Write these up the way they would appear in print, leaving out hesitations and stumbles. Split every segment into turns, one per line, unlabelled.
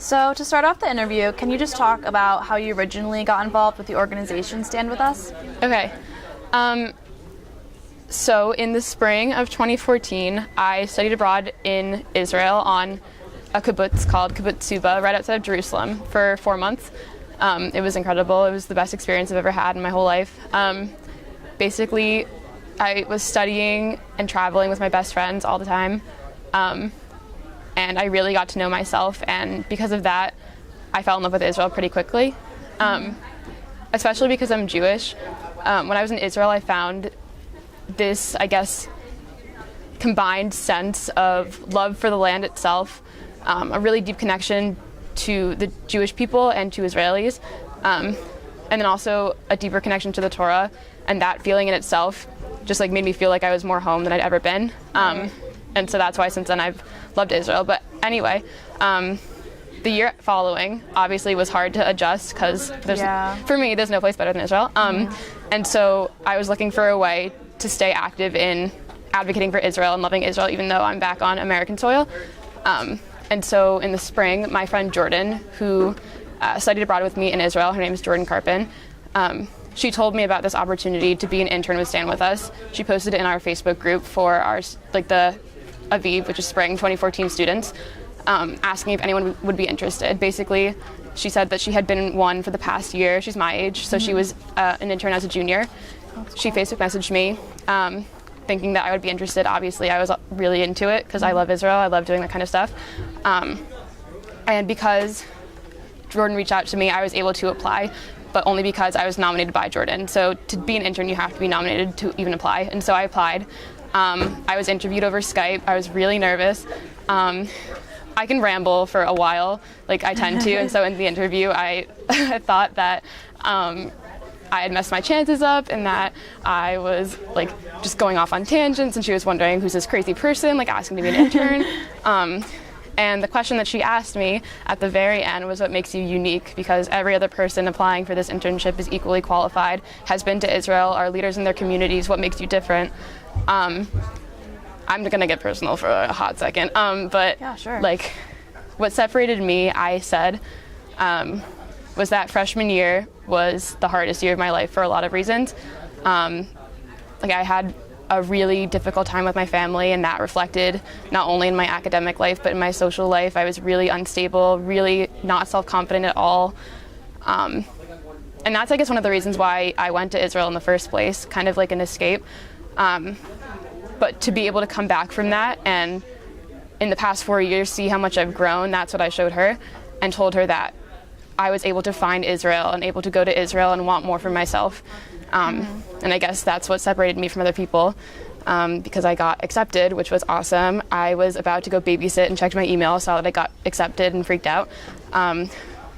So to start off the interview, can you just talk about how you originally got involved with the organization Stand With Us?
Okay. So in the spring of 2014, I studied abroad in Israel on a kibbutz called Kibbutz Suba, right outside of Jerusalem, for 4 months. It was incredible. It was the best experience I've ever had in my whole life. Basically, I was studying and traveling with my best friends all the time, and I really got to know myself, and because of that, I fell in love with Israel pretty quickly, especially because I'm Jewish. When I was in Israel, I found this, I guess, combined sense of love for the land itself, a really deep connection to the Jewish people and to Israelis, and then also a deeper connection to the Torah, and that feeling in itself just like made me feel like I was more home than I'd ever been, and so that's why since then I've loved Israel. But anyway, the year following obviously was hard to adjust because for me there's no place better than Israel, and so I was looking for a way to stay active in advocating for Israel and loving Israel even though I'm back on American soil. And so in the spring, my friend Jordan, who studied abroad with me in Israel, her name is Jordan Carpin, she told me about this opportunity to be an intern with Stand With Us. She posted it in our Facebook group for our, the Aviv, which is spring 2014 students, asking if anyone would be interested. Basically, she said that she had been one for the past year. She's my age, so she was an intern as a junior. She Facebook messaged me, thinking that I would be interested. Obviously, I was really into it because I love Israel. I love doing that kind of stuff. And because Jordan reached out to me, I was able to apply, but only because I was nominated by Jordan. So to be an intern, you have to be nominated to even apply. And so I applied. I was interviewed over Skype. I was really nervous. I can ramble for a while, like I tend to. And so in the interview, I thought that I had messed my chances up and that I was like just going off on tangents, and she was wondering who's this crazy person like asking to be an intern. And the question that she asked me at the very end was what makes you unique, because every other person applying for this internship is equally qualified, has been to Israel, are leaders in their communities. What makes you different? I'm gonna get personal for a hot second, but yeah, sure. Like what separated me, I said, was that freshman year was the hardest year of my life for a lot of reasons. Like I had a really difficult time with my family, and that reflected not only in my academic life but in my social life. I was really unstable, really not self-confident at all. And that's, I guess, one of the reasons why I went to Israel in the first place, kind of like an escape. But to be able to come back from that and in the past 4 years see how much I've grown, that's what I showed her and told her that I was able to find Israel and able to go to Israel and want more for myself. And I guess that's what separated me from other people, because I got accepted, which was awesome. I was about to go babysit and checked my email, saw that I got accepted and freaked out. And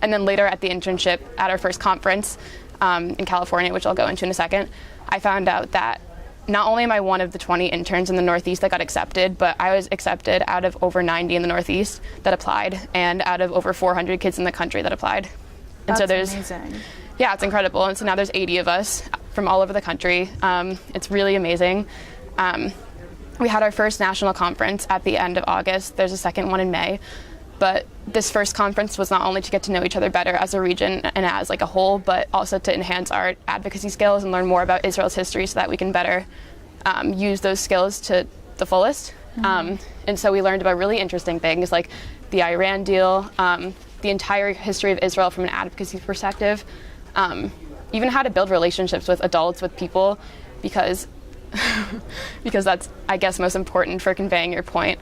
then later at the internship at our first conference in California, which I'll go into in a second, I found out that not only am I one of the 20 interns in the Northeast that got accepted, but I was accepted out of over 90 in the Northeast that applied, and out of over 400 kids in the country that applied. And
That's
so there's
amazing.
Yeah, it's incredible. And so now there's 80 of us from all over the country. It's really amazing. We had our first national conference at the end of August. There's a second one in May. But this first conference was not only to get to know each other better as a region and as like a whole, but also to enhance our advocacy skills and learn more about Israel's history so that we can better use those skills to the fullest. And so we learned about really interesting things like the Iran deal, the entire history of Israel from an advocacy perspective, even how to build relationships with adults, with people, because that's, I guess, most important for conveying your point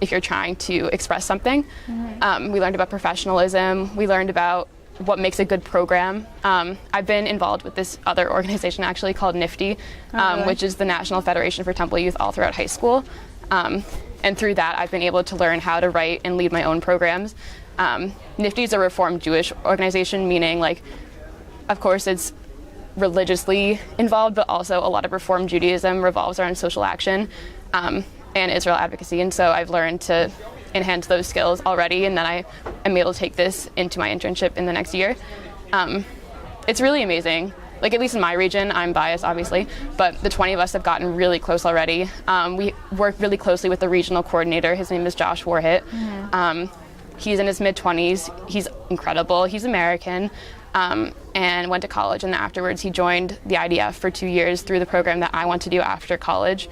if you're trying to express something. We learned about professionalism. We learned about what makes a good program. I've been involved with this other organization actually called NIFTY, which is the National Federation for Temple Youth all throughout high school. And through that, I've been able to learn how to write and lead my own programs. NIFTY is a Reformed Jewish organization, meaning, like, of course, it's religiously involved, but also a lot of Reform Judaism revolves around social action and Israel advocacy. And so I've learned to enhance those skills already, and then I am able to take this into my internship in the next year. It's really amazing. Like, at least in my region, I'm biased, obviously, but the 20 of us have gotten really close already. We work really closely with the regional coordinator. His name is Josh Warhit. He's in his mid-20s. He's incredible. He's American, and went to college, and afterwards he joined the IDF for 2 years through the program that I want to do after college,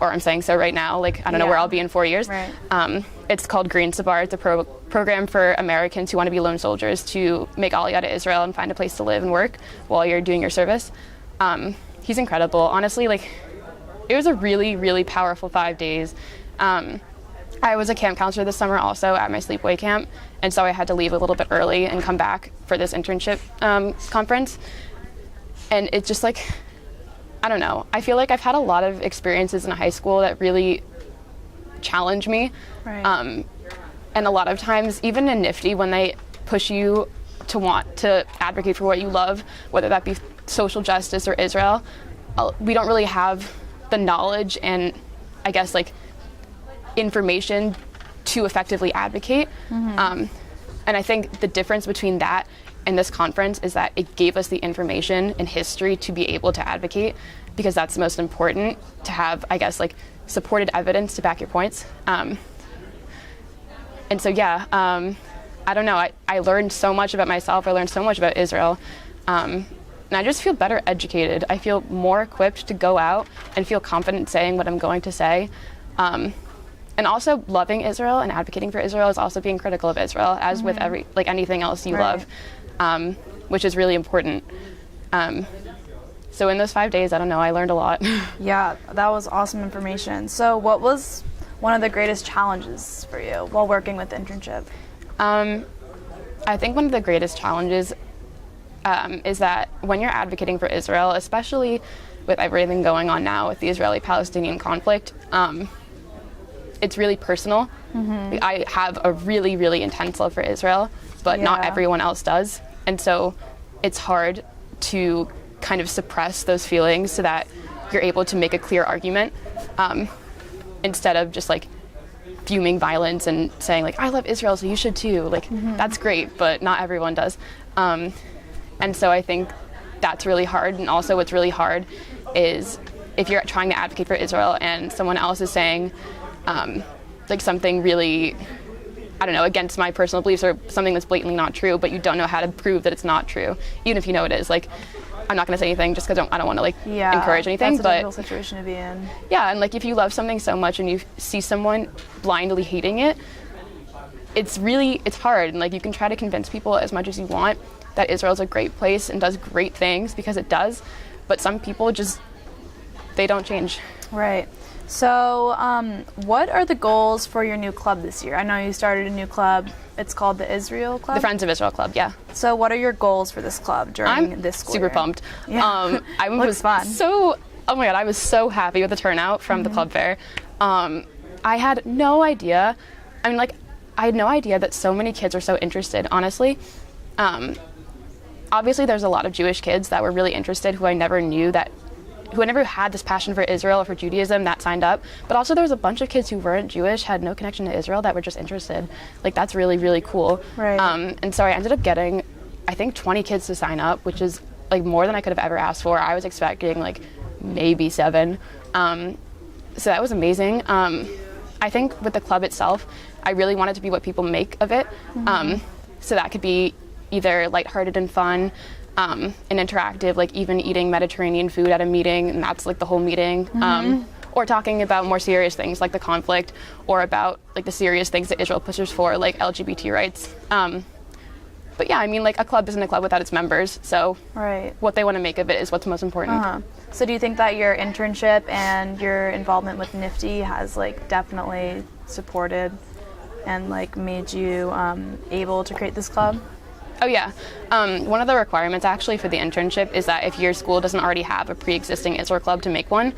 or I'm saying so right now, like I don't know where I'll be in 4 years.
Right.
It's called Green Sabar. It's a program for Americans who want to be lone soldiers to make Aliyah to Israel and find a place to live and work while you're doing your service. He's incredible. Honestly, like it was a really, really powerful 5 days. I was a camp counselor this summer also at my sleepaway camp, and so I had to leave a little bit early and come back for this internship conference. And it's just like, I don't know, I feel like I've had a lot of experiences in high school that really challenge me.
Right.
And a lot of times, even in NIFTY, when they push you to want to advocate for what you love, whether that be social justice or Israel, we don't really have the knowledge and I guess like information to effectively advocate. And I think the difference between that and this conference is that it gave us the information and history to be able to advocate, because that's the most important, to have, I guess, like supported evidence to back your points. And so, yeah, I don't know, I learned so much about myself. I learned so much about Israel. And I just feel better educated. I feel more equipped to go out and feel confident saying what I'm going to say. And also loving Israel and advocating for Israel is also being critical of Israel, as with anything else you love, which is really important. So in those 5 days, I don't know, I learned a lot.
Yeah, that was awesome information. So what was one of the greatest challenges for you while working with the internship?
I think one of the greatest challenges is that when you're advocating for Israel, especially with everything going on now with the Israeli-Palestinian conflict, it's really personal. I have a really, really intense love for Israel, but not everyone else does. And so it's hard to kind of suppress those feelings so that you're able to make a clear argument, instead of just like fuming violence and saying like, I love Israel, so you should too. Like, that's great, but not everyone does. And so I think that's really hard. And also what's really hard is if you're trying to advocate for Israel and someone else is saying like something really, I don't know, against my personal beliefs or something that's blatantly not true, but you don't know how to prove that it's not true, even if you know it is. Like, I'm not going to say anything just because I don't want to like encourage anything.
That's a difficult situation to be in.
Yeah, and like if you love something so much and you see someone blindly hating it, it's hard. And like you can try to convince people as much as you want that Israel's a great place and does great things, because it does, but some people just, they don't change.
Right. So what are the goals for your new club this year? I know you started a new club. It's called the Israel Club?
The Friends of Israel Club, yeah.
So what are your goals for this club during this school year?
I'm super pumped.
Yeah.
Looks fun. Oh my God, I was so happy with the turnout from the club fair. I had no idea. I had no idea that so many kids are so interested, honestly. Obviously, there's a lot of Jewish kids that were really interested who I never had this passion for Israel or for Judaism that signed up. But also there was a bunch of kids who weren't Jewish, had no connection to Israel, that were just interested. Like, that's really, really cool.
Right.
And so I ended up getting, I think, 20 kids to sign up, which is like more than I could have ever asked for. I was expecting like maybe 7. So that was amazing. I think with the club itself, I really wanted to be what people make of it. So that could be either lighthearted and fun, and interactive, like even eating Mediterranean food at a meeting, and that's like the whole meeting, or talking about more serious things like the conflict, or about like the serious things that Israel pushes for, like LGBT rights. But yeah, I mean, like a club isn't a club without its members, so what they want to make of it is what's most important.
So do you think that your internship and your involvement with NIFTY has like definitely supported and like made you able to create this club?
Oh yeah. One of the requirements actually for the internship is that if your school doesn't already have a pre-existing Israel club, to make one.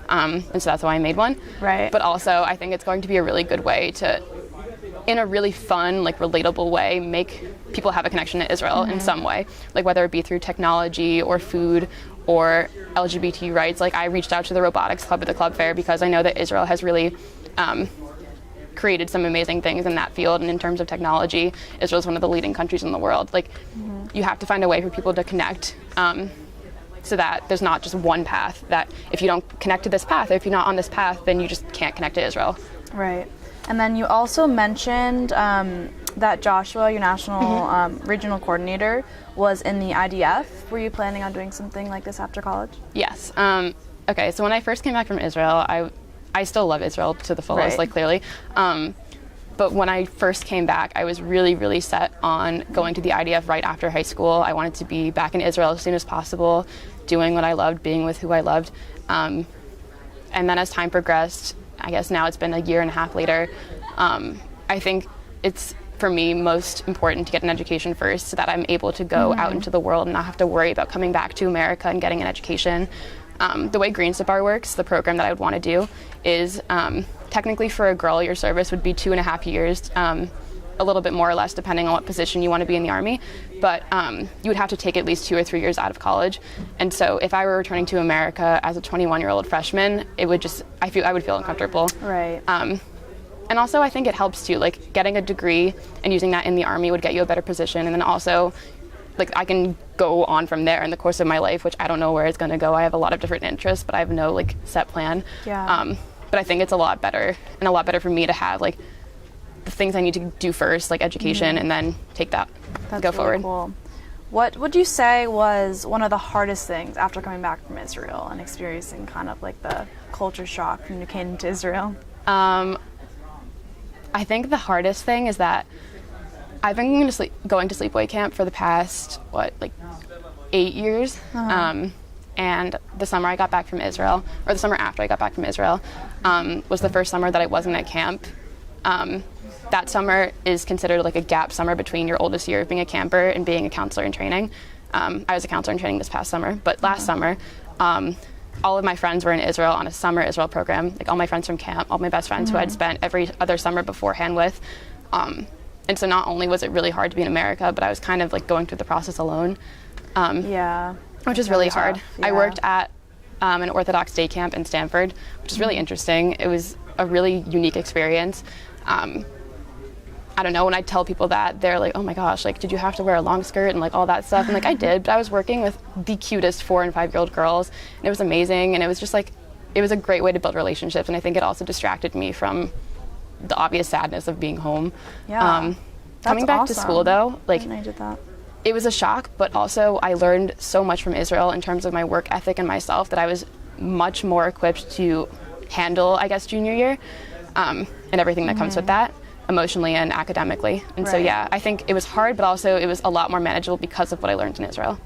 And so that's why I made one.
Right.
But also I think it's going to be a really good way to, in a really fun, like relatable way, make people have a connection to Israel in some way. Like whether it be through technology or food or LGBT rights. Like I reached out to the robotics club at the club fair because I know that Israel has really created some amazing things in that field, and in terms of technology, Israel is one of the leading countries in the world. Like, you have to find a way for people to connect, so that there's not just one path, that if you don't connect to this path, or if you're not on this path, then you just can't connect to Israel.
Right. And then you also mentioned that Joshua, your national regional coordinator, was in the IDF. Were you planning on doing something like this after college?
Yes. Okay, so when I first came back from Israel, I still love Israel to the fullest,
Right.
like clearly. But when I first came back, I was really, really set on going to the IDF right after high school. I wanted to be back in Israel as soon as possible, doing what I loved, being with who I loved. And then as time progressed, I guess now it's been a year and a half later, I think it's, for me, most important to get an education first so that I'm able to go out into the world and not have to worry about coming back to America and getting an education. The way Green Star works, the program that I would want to do, is technically for a girl, your service would be 2.5 years, a little bit more or less depending on what position you want to be in the Army. But you would have to take at least 2 or 3 years out of college. And so if I were returning to America as a 21-year-old freshman, it would just, I would feel uncomfortable.
Right.
And also I think it helps too, like getting a degree and using that in the Army would get you a better position. And then also, like, I can go on from there in the course of my life, which I don't know where it's going to go. I have a lot of different interests, but I have no like set plan.
Yeah.
But I think it's a lot better, and a lot better for me to have like the things I need to do first, like education, and then take that,
That's
go
really
forward.
Cool. What would you say was one of the hardest things after coming back from Israel and experiencing kind of like the culture shock when you came to Israel?
I think the hardest thing is that I've been going to sleepaway camp for the past, 8 years. And the summer I got back from Israel, or the summer after I got back from Israel, was the first summer that I wasn't at camp. That summer is considered like a gap summer between your oldest year of being a camper and being a counselor in training. I was a counselor in training this past summer, but last summer, all of my friends were in Israel on a summer Israel program, like all my friends from camp, all my best friends who I'd spent every other summer beforehand with. And so not only was it really hard to be in America, but I was kind of like going through the process alone.
Yeah.
Which is really
Tough.
hard.
Yeah.
I worked at an Orthodox day camp in Stanford, which is really interesting. It was a really unique experience. I don't know, when I tell people that, they're like, oh my gosh, like, did you have to wear a long skirt and like all that stuff? And like, I did, but I was working with the cutest 4- and 5-year-old girls, and it was amazing. And it was just like, it was a great way to build relationships. And I think it also distracted me from the obvious sadness of being home.
Yeah.
Coming back to
awesome.
school though, like,
I did that.
it was a shock, but also I learned so much from Israel in terms of my work ethic and myself that I was much more equipped to handle, I guess, junior year, and everything that comes with that, emotionally and academically. And so,
Right.
yeah, I think it was hard, but also it was a lot more manageable because of what I learned in Israel.